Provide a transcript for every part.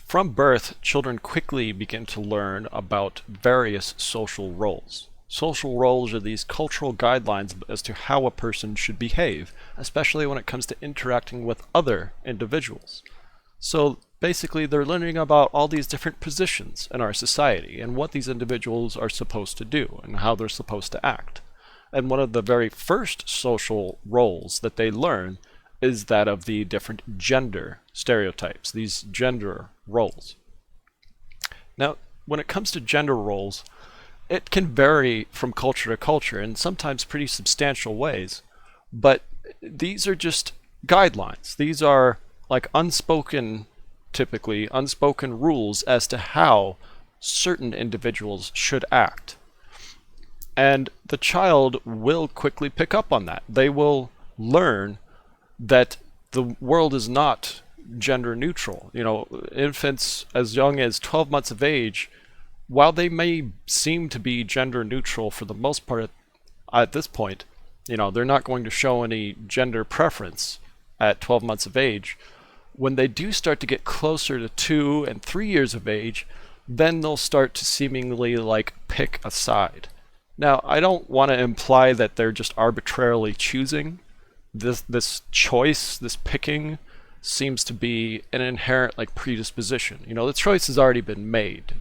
From birth, children quickly begin to learn about various social roles. Social roles are these cultural guidelines as to how a person should behave, especially when it comes to interacting with other individuals. So basically, they're learning about all these different positions in our society and what these individuals are supposed to do and how they're supposed to act. And one of the very first social roles that they learn is that of the different gender stereotypes, these gender roles. Now, when it comes to gender roles, it can vary from culture to culture in sometimes pretty substantial ways, but these are just guidelines. These are like unspoken, typically unspoken rules as to how certain individuals should act. And the child will quickly pick up on that. They will learn that the world is not gender neutral. Infants as young as 12 months of age, while they may seem to be gender neutral for the most part at this point, they're not going to show any gender preference at 12 months of age. When they do start to get closer to 2 and 3 years of age, then they'll start to seemingly pick a side. Now, I don't want to imply that they're just arbitrarily choosing. This choice, this picking, seems to be an inherent predisposition. The choice has already been made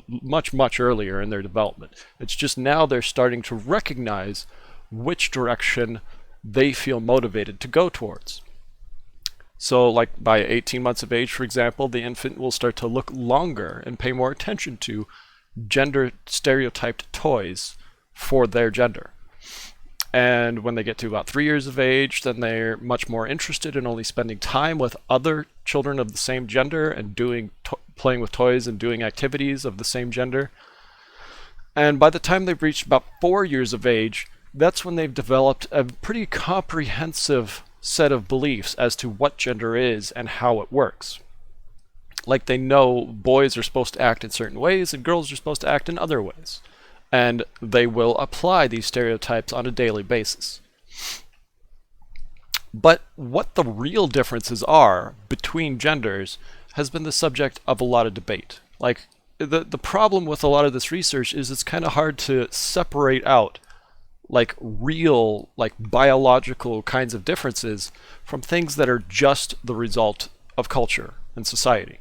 much earlier in their development. It's just now they're starting to recognize which direction they feel motivated to go towards. So by 18 months of age, for example, the infant will start to look longer and pay more attention to gender stereotyped toys for their gender. And when they get to about 3 years of age, then they're much more interested in only spending time with other children of the same gender and playing with toys and doing activities of the same gender. And by the time they've reached about 4 years of age, that's when they've developed a pretty comprehensive set of beliefs as to what gender is and how it works. They know boys are supposed to act in certain ways and girls are supposed to act in other ways. And they will apply these stereotypes on a daily basis. But what the real differences are between genders has been the subject of a lot of debate. The problem with a lot of this research is it's kind of hard to separate out real biological kinds of differences from things that are just the result of culture and society.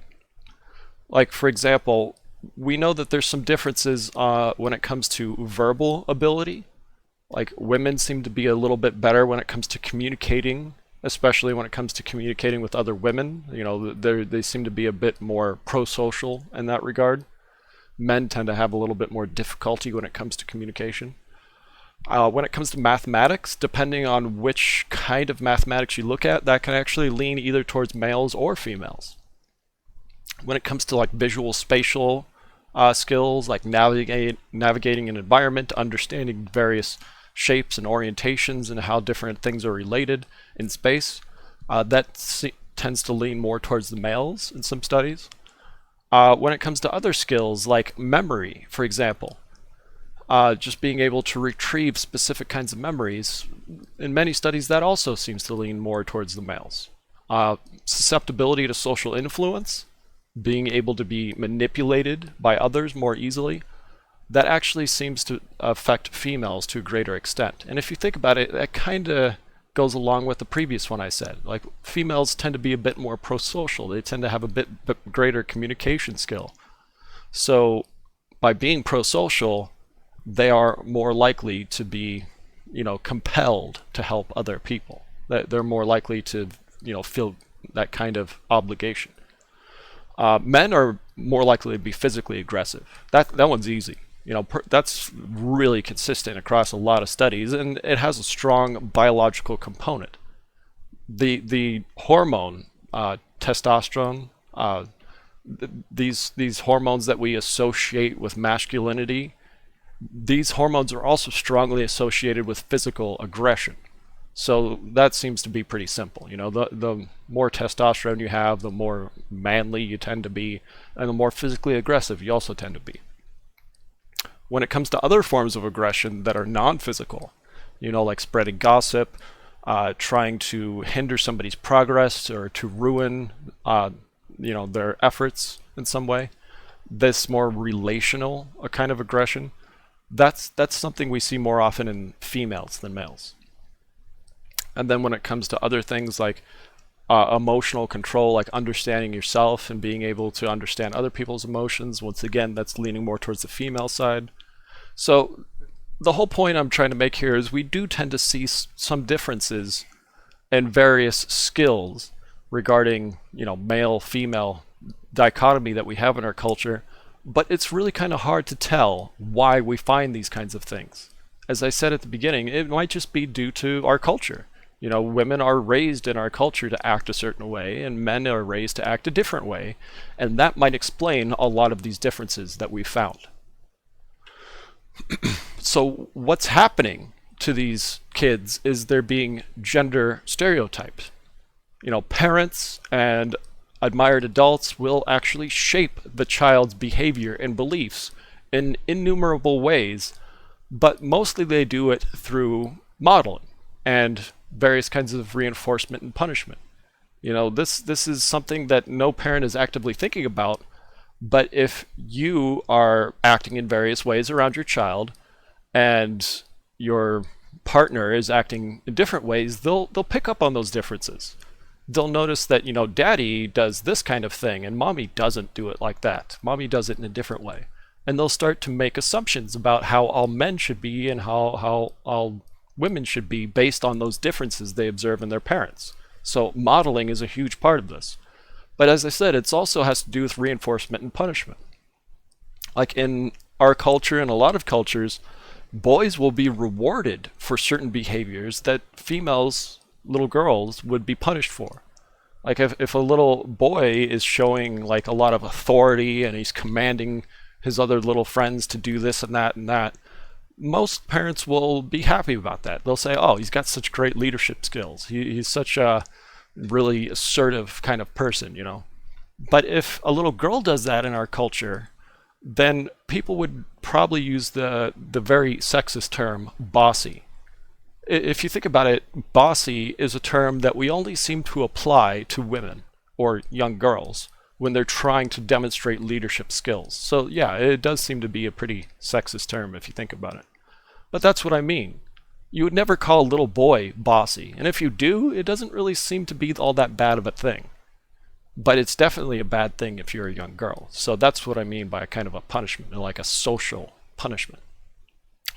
For example, we know that there's some differences when it comes to verbal ability. Women seem to be a little bit better when it comes to communicating, especially when it comes to communicating with other women. They seem to be a bit more pro-social in that regard. Men tend to have a little bit more difficulty when it comes to communication. When it comes to mathematics, depending on which kind of mathematics you look at, that can actually lean either towards males or females. When it comes to visual spatial skills, navigating an environment, understanding various shapes and orientations and how different things are related in space, tends to lean more towards the males in some studies. When it comes to other skills like memory, for example, just being able to retrieve specific kinds of memories, in many studies that also seems to lean more towards the males. Susceptibility to social influence, being able to be manipulated by others more easily, that actually seems to affect females to a greater extent. And if you think about it, that kind of goes along with the previous one I said. Females tend to be a bit more pro-social. They tend to have a bit greater communication skill. So by being pro-social, they are more likely to be, compelled to help other people. They're more likely to, feel that kind of obligation. Men are more likely to be physically aggressive. That one's easy. That's really consistent across a lot of studies, and it has a strong biological component. The hormone, testosterone, these hormones that we associate with masculinity, these hormones are also strongly associated with physical aggression. So that seems to be pretty simple. The more testosterone you have, the more manly you tend to be, and the more physically aggressive you also tend to be. When it comes to other forms of aggression that are non-physical, like spreading gossip, trying to hinder somebody's progress or to ruin, their efforts in some way, this more relational kind of aggression, that's something we see more often in females than males. And then when it comes to other things like emotional control, like understanding yourself and being able to understand other people's emotions, once again, that's leaning more towards the female side. So the whole point I'm trying to make here is we do tend to see some differences in various skills regarding, male, female dichotomy that we have in our culture, but it's really kind of hard to tell why we find these kinds of things. As I said at the beginning, it might just be due to our culture. Women are raised in our culture to act a certain way, and men are raised to act a different way, and that might explain a lot of these differences that we found. So what's happening to these kids is they're being gender stereotyped. Parents and admired adults will actually shape the child's behavior and beliefs in innumerable ways, but mostly they do it through modeling and various kinds of reinforcement and punishment. This is something that no parent is actively thinking about, but if you are acting in various ways around your child and your partner is acting in different ways, they'll pick up on those differences. They'll notice that, daddy does this kind of thing and mommy doesn't do it like that. Mommy does it in a different way. And they'll start to make assumptions about how all men should be and how all women should be based on those differences they observe in their parents. So modeling is a huge part of this. But as I said, it also has to do with reinforcement and punishment. Like in our culture and a lot of cultures, boys will be rewarded for certain behaviors that females, little girls, would be punished for. Like if a little boy is showing like a lot of authority and he's commanding his other little friends to do this and that, most parents will be happy about that. They'll say, oh, he's got such great leadership skills. He's such a really assertive kind of person, But if a little girl does that in our culture, then people would probably use the very sexist term bossy. If you think about it, bossy is a term that we only seem to apply to women or young girls when they're trying to demonstrate leadership skills. So yeah, it does seem to be a pretty sexist term if you think about it. But that's what I mean. You would never call a little boy bossy, and if you do, it doesn't really seem to be all that bad of a thing. But it's definitely a bad thing if you're a young girl. So that's what I mean by a kind of a punishment, like a social punishment.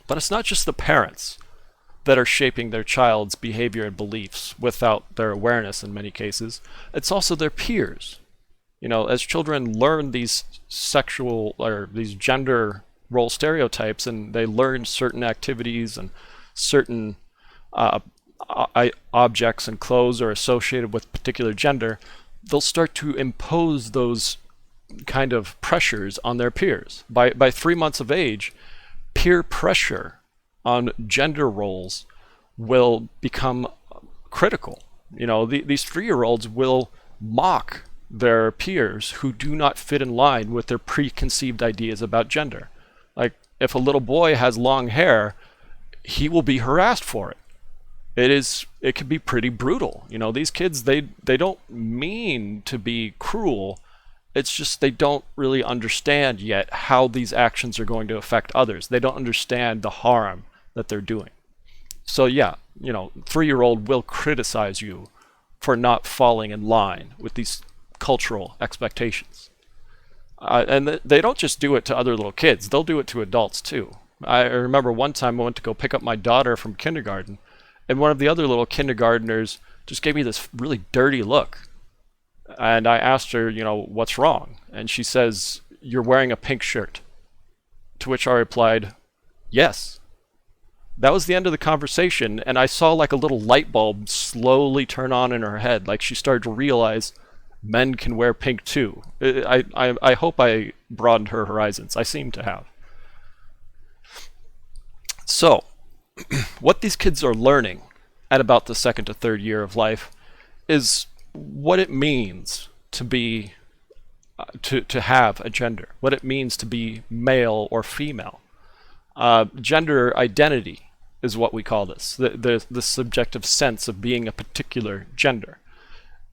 But it's not just the parents that are shaping their child's behavior and beliefs without their awareness in many cases. It's also their peers. As children learn these sexual or these gender role stereotypes and they learn certain activities and certain objects and clothes are associated with particular gender, they'll start to impose those kind of pressures on their peers. By 3 months of age, peer pressure on gender roles will become critical. These 3-year-olds will mock their peers who do not fit in line with their preconceived ideas about gender. Like, if a little boy has long hair, he will be harassed for it. It can be pretty brutal. These kids, they don't mean to be cruel. It's just they don't really understand yet how these actions are going to affect others. They don't understand the harm that they're doing. So yeah, 3-year-old will criticize you for not falling in line with these cultural expectations. And they don't just do it to other little kids. They'll do it to adults too. I remember one time I went to go pick up my daughter from kindergarten, and one of the other little kindergartners just gave me this really dirty look. And I asked her, what's wrong? And she says, "You're wearing a pink shirt." To which I replied, "Yes." That was the end of the conversation, and I saw like a little light bulb slowly turn on in her head, like she started to realize men can wear pink too. I hope I broadened her horizons. I seem to have. So, what these kids are learning at about the 2nd to 3rd year of life is what it means to be, to have a gender, what it means to be male or female. Gender identity is what we call this, the subjective sense of being a particular gender.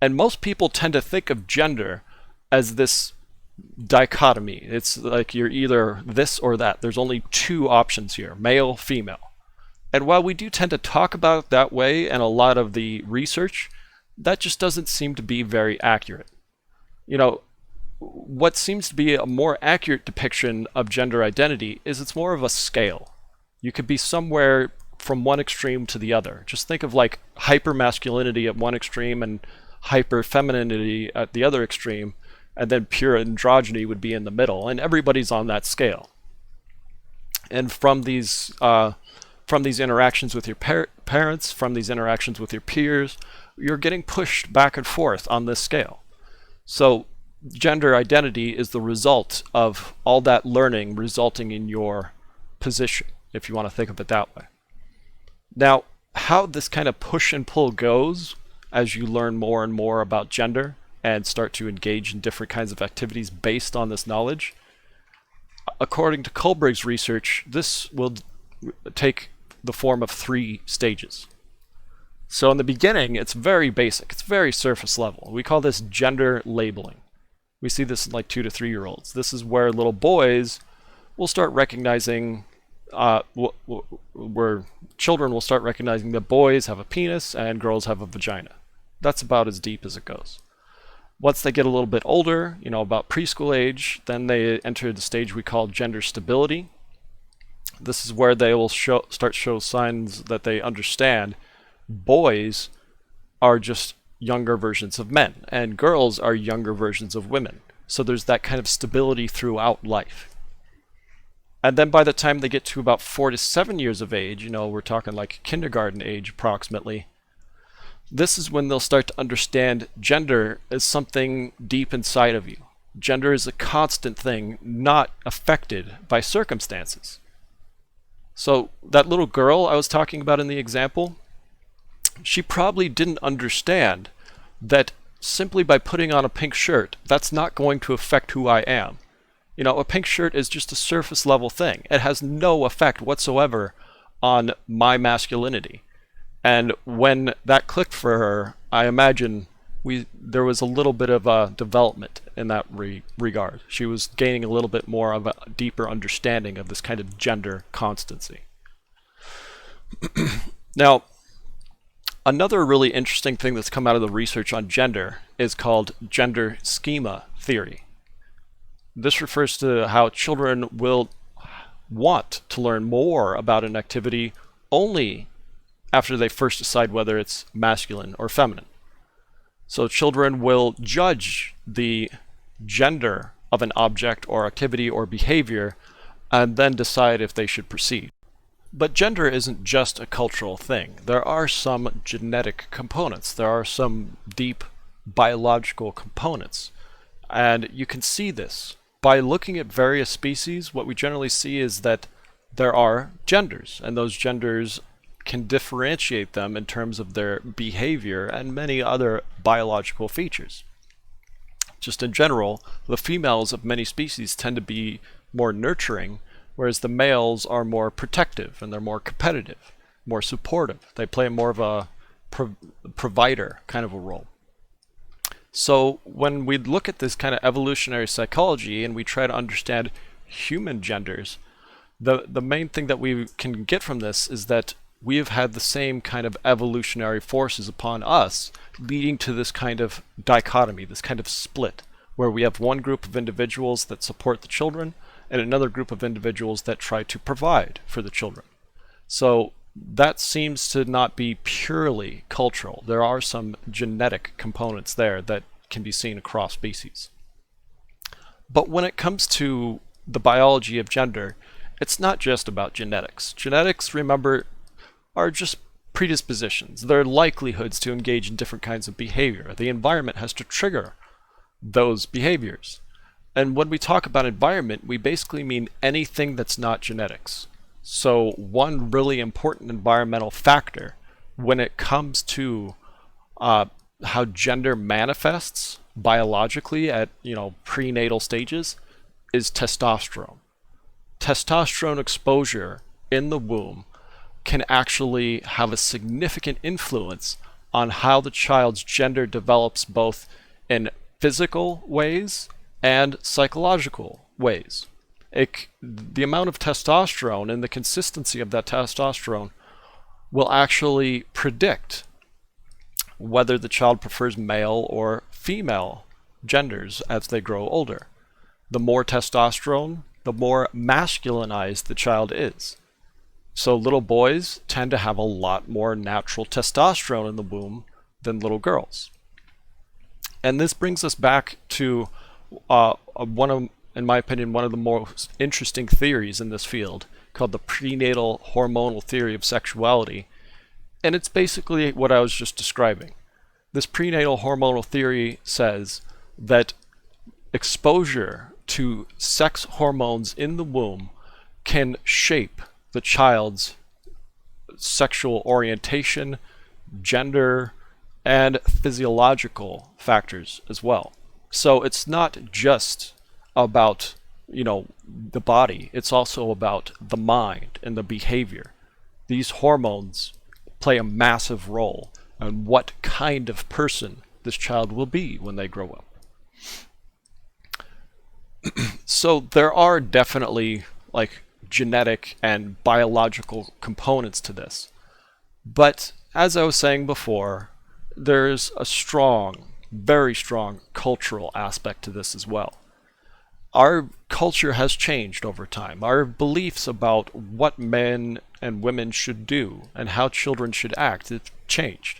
And most people tend to think of gender as this dichotomy. It's like you're either this or that. There's only two options here, male, female. And while we do tend to talk about it that way in a lot of the research, that just doesn't seem to be very accurate. You know, what seems to be a more accurate depiction of gender identity is it's more of a scale. You could be somewhere from one extreme to the other. Just think of like hyper-masculinity at one extreme and hyper-femininity at the other extreme, and then pure androgyny would be in the middle, and everybody's on that scale. And from these interactions with your parents, from these interactions with your peers, you're getting pushed back and forth on this scale. So gender identity is the result of all that learning resulting in your position, if you want to think of it that way. Now, how this kind of push and pull goes as you learn more and more about gender and start to engage in different kinds of activities based on this knowledge, according to Kohlberg's research, this will take the form of 3 stages. So in the beginning, it's very basic. It's very surface level. We call this gender labeling. We see this in like 2 to 3 year olds. This is where little boys will start recognizing, where children will start recognizing that boys have a penis and girls have a vagina. That's about as deep as it goes. Once they get a little bit older, about preschool age, then they enter the stage we call gender stability. This is where they will start to show signs that they understand boys are just younger versions of men, and girls are younger versions of women. So there's that kind of stability throughout life. And then by the time they get to about 4 to 7 years of age, we're talking like kindergarten age approximately, this is when they'll start to understand gender as something deep inside of you. Gender is a constant thing, not affected by circumstances. So that little girl I was talking about in the example, she probably didn't understand that simply by putting on a pink shirt, that's not going to affect who I am. A pink shirt is just a surface level thing. It has no effect whatsoever on my masculinity. And when that clicked for her, I imagine there was a little bit of a development in that regard. She was gaining a little bit more of a deeper understanding of this kind of gender constancy. Now, another really interesting thing that's come out of the research on gender is called gender schema theory. This refers to how children will want to learn more about an activity only after they first decide whether it's masculine or feminine. So children will judge the gender of an object or activity or behavior and then decide if they should proceed. But gender isn't just a cultural thing. There are some genetic components. There are some deep biological components. And you can see this. By looking at various species, what we generally see is that there are genders, and those genders can differentiate them in terms of their behavior and many other biological features. Just in general, the females of many species tend to be more nurturing, whereas the males are more protective and they're more competitive, more supportive. They play more of a provider kind of a role. So when we look at this kind of evolutionary psychology and we try to understand human genders, the main thing that we can get from this is that we have had the same kind of evolutionary forces upon us, leading to this kind of dichotomy, this kind of split, where we have one group of individuals that support the children and another group of individuals that try to provide for the children. So that seems to not be purely cultural. There are some genetic components there that can be seen across species. But when it comes to the biology of gender, it's not just about genetics. Genetics, remember, are just predispositions. They're likelihoods to engage in different kinds of behavior. The environment has to trigger those behaviors. And when we talk about environment, we basically mean anything that's not genetics. So one really important environmental factor when it comes to how gender manifests biologically at prenatal stages is testosterone. testosterone exposure in the womb can actually have a significant influence on how the child's gender develops both in physical ways and psychological ways. The amount of testosterone and the consistency of that testosterone will actually predict whether the child prefers male or female genders as they grow older. The more testosterone, the more masculinized the child is. So little boys tend to have a lot more natural testosterone in the womb than little girls. And this brings us back to in my opinion, one of the most interesting theories in this field called the prenatal hormonal theory of sexuality. And it's basically what I was just describing. This prenatal hormonal theory says that exposure to sex hormones in the womb can shape the child's sexual orientation, gender, and physiological factors as well. So it's not just about, the body, it's also about the mind and the behavior. These hormones play a massive role in what kind of person this child will be when they grow up. So there are definitely genetic and biological components to this. But as I was saying before, there's a strong, very strong cultural aspect to this as well. Our culture has changed over time. Our beliefs about what men and women should do and how children should act have changed.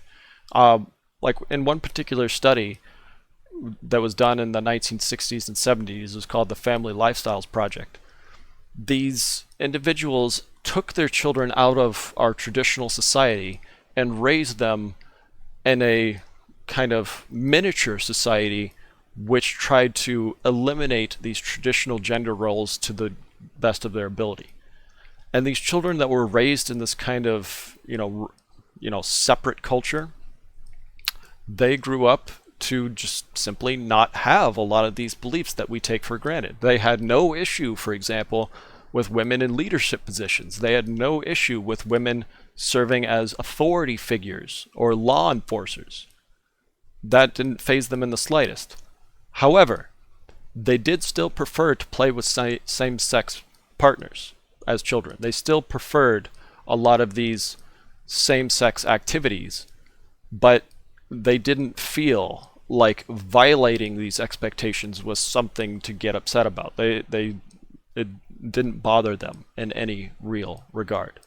In one particular study that was done in the 1960s and 70s, it was called the Family Lifestyles Project. These individuals took their children out of our traditional society and raised them in a kind of miniature society which tried to eliminate these traditional gender roles to the best of their ability. And these children that were raised in this kind of, separate culture, they grew up to just simply not have a lot of these beliefs that we take for granted. They had no issue, for example, with women in leadership positions. They had no issue with women serving as authority figures or law enforcers. That didn't faze them in the slightest. However, they did still prefer to play with same-sex partners as children. They still preferred a lot of these same-sex activities, but they didn't feel like violating these expectations was something to get upset about. It didn't bother them in any real regard.